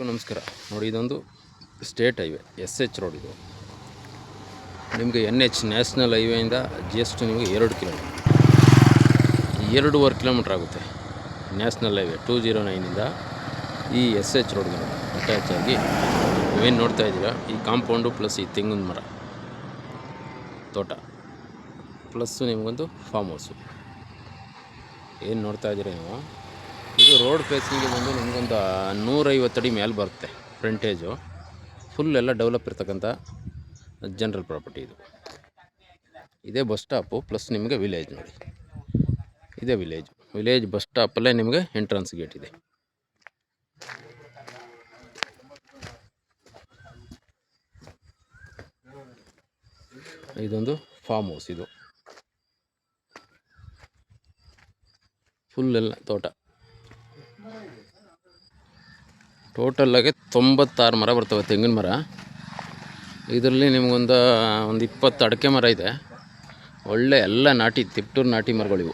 ನಮಸ್ಕಾರ ನೋಡಿ, ಇದೊಂದು ಸ್ಟೇಟ್ ಹೈವೇ SH ರೋಡ್. ಇದು ನಿಮಗೆ NH ನ್ಯಾಷನಲ್ ಹೈವೇಯಿಂದ ಜಸ್ಟ್ ನಿಮಗೆ 2 ಕಿಲೋಮೀಟರ್, 2.5 ಕಿಲೋಮೀಟ್ರ್ ಆಗುತ್ತೆ. ನ್ಯಾಷನಲ್ ಹೈವೇ 209ಇಂದ ಈ SH ರೋಡ್ಗೆ ಅಟ್ಯಾಚ್ ಆಗಿ ನೀವೇನು ನೋಡ್ತಾ ಇದ್ದೀರಾ, ಈ ಕಾಂಪೌಂಡು ಪ್ಲಸ್ ಈ ತೆಂಗಿನ ಮರ ತೋಟ ಪ್ಲಸ್ ನಿಮಗೊಂದು ಫಾರ್ಮ್ ಹೌಸು ಏನು ನೋಡ್ತಾ ಇದ್ದೀರಾ ನೀವು. ಇದು ರೋಡ್ ಫೇಸಿಂಗ್ಗೆ ಬಂದು ನಿಮಗೊಂದು 150 ಅಡಿ ಮೇಲೆ ಬರುತ್ತೆ ಫ್ರಂಟೇಜು. ಫುಲ್ ಎಲ್ಲ ಡೆವಲಪ್ ಇರ್ತಕ್ಕಂಥ ಜನರಲ್ ಪ್ರಾಪರ್ಟಿ ಇದು. ಇದೇ ಬಸ್ ಸ್ಟಾಪು ಪ್ಲಸ್ ನಿಮಗೆ ವಿಲೇಜ್ ನೋಡಿ, ಇದೇ ವಿಲೇಜ್ ಬಸ್ ಸ್ಟಾಪಲ್ಲೇ ನಿಮಗೆ ಎಂಟ್ರೆನ್ಸ್ ಗೇಟ್ ಇದೆ. ಇದೊಂದು ಫಾರ್ಮ್ ಹೌಸ್. ಇದು ಫುಲ್ ಎಲ್ಲ ತೋಟ. ಟೋಟಲ್ಲಾಗಿ 96 ಮರ ಬರ್ತವೆ ತೆಂಗಿನ ಮರ. ಇದರಲ್ಲಿ ನಿಮಗೊಂದು 20 ಅಡಿಕೆ ಮರ ಇದೆ. ಒಳ್ಳೆ ಎಲ್ಲ ನಾಟಿ ತಿಪ್ಟೂರು ನಾಟಿ ಮರಗಳಿವು.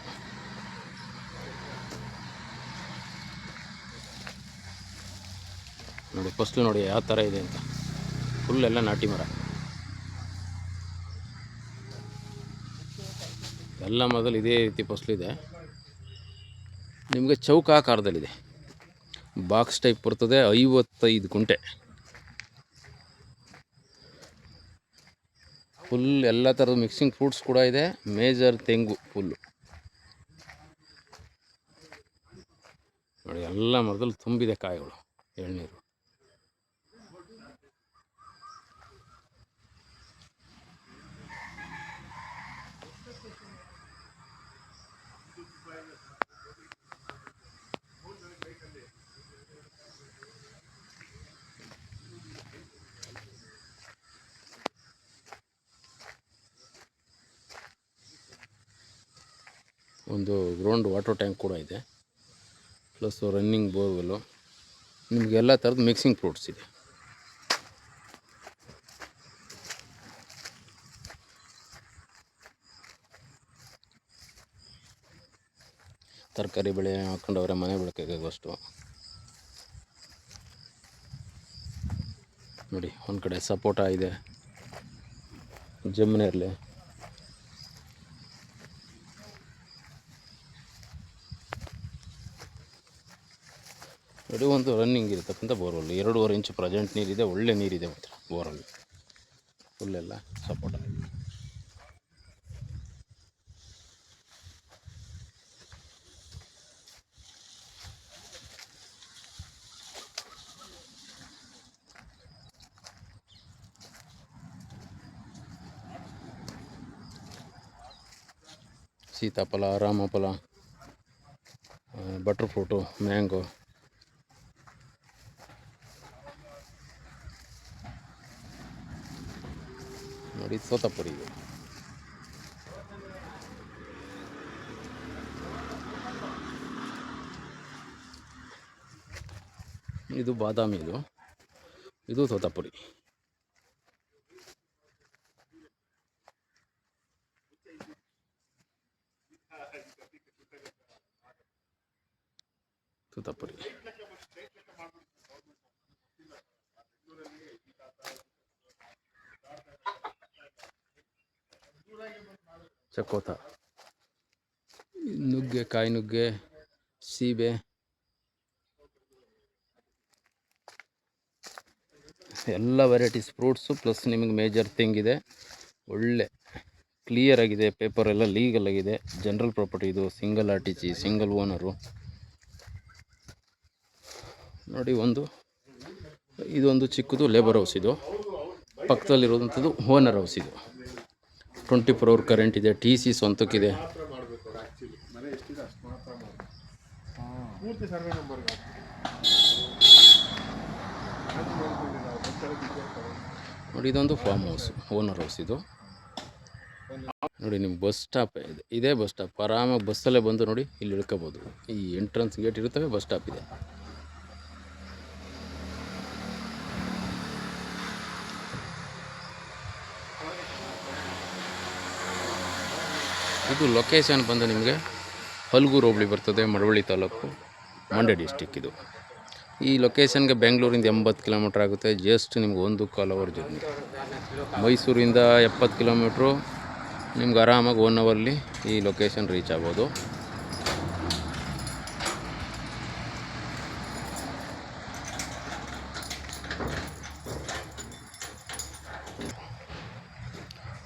ನೋಡಿ ಫಸ್ಲು ನೋಡಿ ಯಾವ ಥರ ಇದೆ ಅಂತ. ಫುಲ್ ಎಲ್ಲ ನಾಟಿ ಮರ. ಎಲ್ಲ ಮರದಲ್ಲಿ ಇದೇ ರೀತಿ ಫಸ್ಲು ಇದೆ. ನಿಮಗೆ ಚೌಕಾಕಾರದಲ್ಲಿದೆ, ಬಾಕ್ಸ್ ಟೈಪ್ ಬರ್ತದೆ. 55 ಗುಂಟೆ ಫುಲ್ ಎಲ್ಲ ಥರದ ಮಿಕ್ಸಿಂಗ್ ಫ್ರೂಟ್ಸ್ ಕೂಡ ಇದೆ. ಮೇಜರ್ ತೆಂಗು ಫುಲ್ಲು ನೋಡಿ, ಎಲ್ಲ ಮರದಲ್ಲಿ ತುಂಬಿದೆ ಕಾಯಿಗಳು, ಎಳ್ನೀರು. ಒಂದು ಗ್ರೌಂಡ್ ವಾಟರ್ ಟ್ಯಾಂಕ್ ಕೂಡ ಇದೆ, ಪ್ಲಸ್ ರನ್ನಿಂಗ್ ಬೋರ್ವೆಲ್ಲು. ನಿಮಗೆ ಎಲ್ಲ ಥರದ ಮಿಕ್ಸಿಂಗ್ ಫ್ರೂಟ್ಸ್ ಇದೆ. ತರಕಾರಿ ಬೆಳೆ ಹಾಕೊಂಡವ್ರೆ ಮನೆ ಬೆಳಕಾಗೋಷ್ಟು. ನೋಡಿ, ಒಂದು ಕಡೆ ಸಪೋಟ ಇದೆ, ಜಮ್ಮನೇರಳೆ. ನೋಡಿ, ಒಂದು ರನ್ನಿಂಗ್ ಇರತಕ್ಕಂಥ ಬೋರ್ವೆಲ್. 2.5 ಇಂಚು ಪ್ರೆಸೆಂಟ್ ನೀರಿದೆ, ಒಳ್ಳೆ ನೀರಿದೆ ಮಾತ್ರ ಬೋರಲ್ಲಿ. ಫುಲ್ಲೆಲ್ಲ ಸಪೋಟ. ಸೀತಾಫಲ, ರಾಮಫಲ, ಬಟರ್ ಫ್ರೂಟು, ಮ್ಯಾಂಗೋ. ನೋಡಿ, ತೋತಾಪುರಿ. ಇದು ಬಾದಾಮಿ. ಇದು ತೋತಾಪುರಿ. ತೋತಾಪುರಿ ಚಕೋತ, ನುಗ್ಗೆ, ಕಾಯಿ ನುಗ್ಗೆ, ಸೀಬೆ, ಎಲ್ಲ ವೆರೈಟೀಸ್ ಫ್ರೂಟ್ಸು. ಪ್ಲಸ್ ನಿಮಗೆ ಮೇಜರ್ ತೆಂಗಿದೆ, ಒಳ್ಳೆ ಕ್ಲಿಯರ್ ಆಗಿದೆ. ಪೇಪರ್ ಎಲ್ಲ ಲೀಗಲ್ ಆಗಿದೆ. ಜನರಲ್ ಪ್ರಾಪರ್ಟಿ ಇದು. Single RTC, single owner. ನೋಡಿ, ಇದೊಂದು ಚಿಕ್ಕದು ಲೇಬರ್ ಹೌಸ್. ಇದು ಪಕ್ಕದಲ್ಲಿರೋದಂಥದ್ದು ಓನರ್ ಹೌಸ್. ಇದು 24 hour ಕರೆಂಟ್ ಇದೆ. TC ಸ್ವಂತಕ್ಕಿದೆ. ನೋಡಿ, ಇದೊಂದು ಫಾರ್ಮ್ ಹೌಸ್, ಓನರ್ ಹೌಸ್. ಇದು ನೋಡಿ, ನಿಮ್ಮ ಬಸ್ ಸ್ಟಾಪ್ ಇದೆ. ಇದೇ ಬಸ್ ಸ್ಟಾಪ್. ಆರಾಮಾಗಿ ಬಸ್ಸಲ್ಲೇ ಬಂದು ನೋಡಿ, ಇಲ್ಲಿ ಇಳ್ಕೋಬೋದು. ಈ ಎಂಟ್ರೆನ್ಸ್ ಗೇಟ್ ಇರುತ್ತವೆ, ಬಸ್ ಸ್ಟಾಪ್ ಇದೆ. ಇದು ಲೊಕೇಶನ್ ಬಂದು ನಿಮಗೆ ಹಲಗೂರು ಹೋಬಳಿ ಬರ್ತದೆ, ಮಳವಳ್ಳಿ ತಾಲೂಕು, ಮಂಡ್ಯ ಡಿಸ್ಟಿಕ್. ಇದು ಈ ಲೊಕೇಶನ್ಗೆ ಬೆಂಗಳೂರಿಂದ 80 ಕಿಲೋಮೀಟ್ರ್ ಆಗುತ್ತೆ. ಜಸ್ಟ್ ನಿಮ್ಗೆ 1.25 ಅವರ್ ಜರ್ನಿ. ಮೈಸೂರಿಂದ 70 ಕಿಲೋಮೀಟ್ರು, ನಿಮ್ಗೆ ಆರಾಮಾಗಿ 1 ಅವರ್ಲಿ ಈ ಲೊಕೇಶನ್ ರೀಚ್ ಆಗ್ಬೋದು.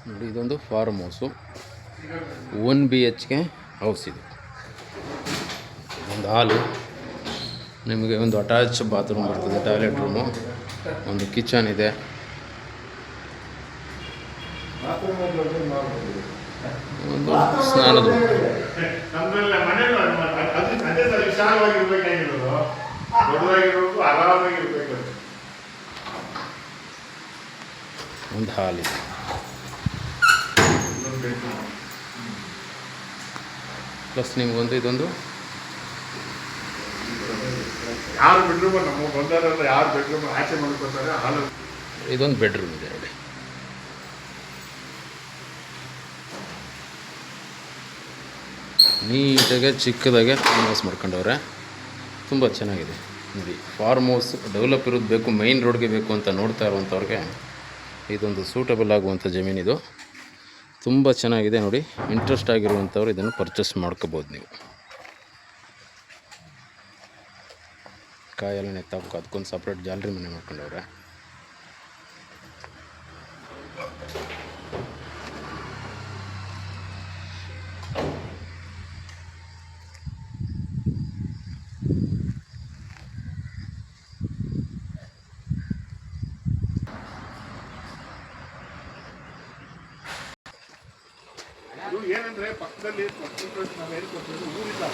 ನೋಡಿ, ಇದೊಂದು ಫಾರ್ಮ್ ಹೌಸು, 1 BHK ಹೌಸ್. ಇದು ಒಂದು ಹಾಲು, ನಿಮಗೆ ಒಂದು ಅಟ್ಯಾಚ್ ಬಾತ್ರೂಮ್ ಬರ್ತದೆ, ಟಾಯ್ಲೆಟ್ ರೂಮು, ಒಂದು ಕಿಚನ್ ಇದೆ. ಒಂದು ಸ್ನಾನದ ಒಂದು ಹಾಲಿದೆ. ಪ್ಲಸ್ ನಿಮಗೊಂದು ಇದೊಂದು ಇದೊಂದು ಬೆಡ್ರೂಮ್ ಇದೆ ನೋಡಿ. ನೀಟಾಗೆ ಚಿಕ್ಕದಾಗೆ ಫಾರ್ಮ್ ಹೌಸ್ ಮಾಡ್ಕೊಂಡವ್ರೆ, ತುಂಬ ಚೆನ್ನಾಗಿದೆ ನೋಡಿ. ಫಾರ್ಮ್ ಹೌಸ್ ಡೆವಲಪ್ ಇರೋದು ಬೇಕು, ಮೈನ್ ರೋಡ್ಗೆ ಬೇಕು ಅಂತ ನೋಡ್ತಾ ಇರುವಂಥವ್ರಿಗೆ ಇದೊಂದು ಸೂಟಬಲ್ ಆಗುವಂಥ ಜಮೀನಿದು. ತುಂಬ ಚೆನ್ನಾಗಿದೆ ನೋಡಿ. ಇಂಟ್ರೆಸ್ಟ್ ಆಗಿರುವಂಥವ್ರು ಇದನ್ನು ಪರ್ಚೇಸ್ ಮಾಡ್ಕೋಬೋದು. ನೀವು ಕಾಯೆಲ್ಲ ನೆತ್ತಾಬೇಕು, ಅದಕ್ಕೊಂದು ಸಪ್ರೇಟ್ ಜಾಲರಿ ಮನೆ ಮಾಡ್ಕೊಂಡವ್ರೆ. ಏನಂದ್ರೆ ಪಕ್ಕದಲ್ಲಿ ಊರಿಲ್ಲ,